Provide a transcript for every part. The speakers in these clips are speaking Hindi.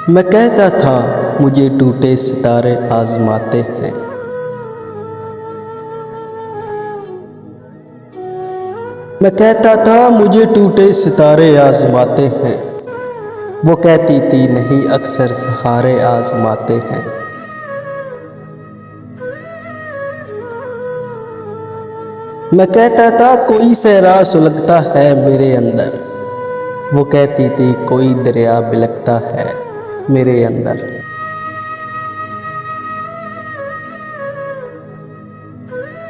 मैं कहता था मुझे टूटे सितारे आजमाते हैं। मैं कहता था मुझे टूटे सितारे आजमाते हैं। वो कहती थी नहीं अक्सर सहारे आजमाते हैं। मैं कहता था कोई सहरा सुलगता है मेरे अंदर। वो कहती थी कोई दरिया बिलखता है मेरे अंदर।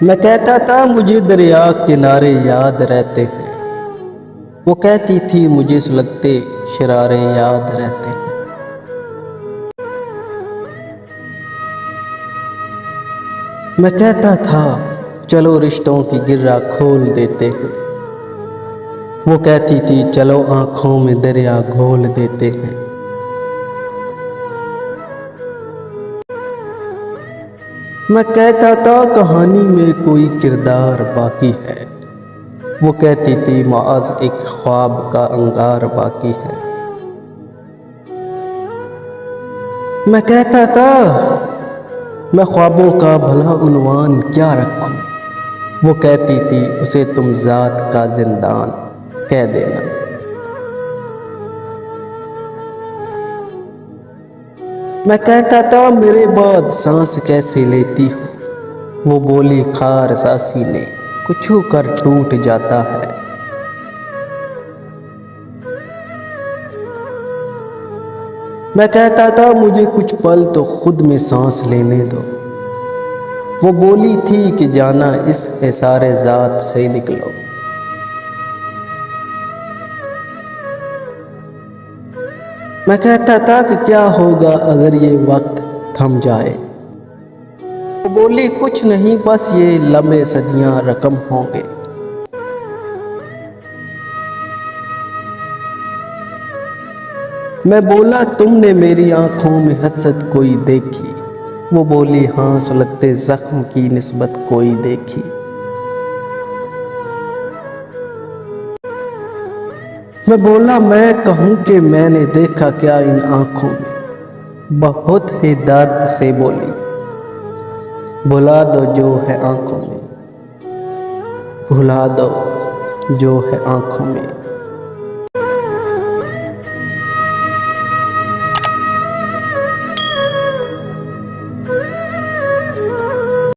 मैं कहता था मुझे दरिया किनारे याद रहते हैं। वो कहती थी मुझे सुलगते शरारे याद रहते हैं। मैं कहता था चलो रिश्तों की गिर्रा खोल देते हैं। वो कहती थी चलो आंखों में दरिया घोल देते हैं। मैं कहता था कहानी में कोई किरदार बाकी है। वो कहती थी माज एक ख्वाब का अंगार बाकी है। मैं कहता था मैं ख्वाबों का भला उन्वान क्या रखूं। वो कहती थी उसे तुम जात का जिंदान कह देना। मैं कहता था मेरे बाद सांस कैसे लेती हो। वो बोली खार सा सीने को छू कर टूट जाता है। मैं कहता था मुझे कुछ पल तो खुद में सांस लेने दो। वो बोली थी कि जाना इस हिसारे जात से निकलो। मैं कहता था कि क्या होगा अगर ये वक्त थम जाए। वो बोली कुछ नहीं बस ये लम्हे सदियां रकम होंगे। मैं बोला तुमने मेरी आंखों में हसरत कोई देखी। वो बोली हाँ सुलगते जख्म की निस्बत कोई देखी। मैं बोला मैं कहूँ कि मैंने देखा क्या इन आँखों में। बहुत ही दर्द से बोली भुला दो जो है आँखों में, भुला दो जो है आँखों में।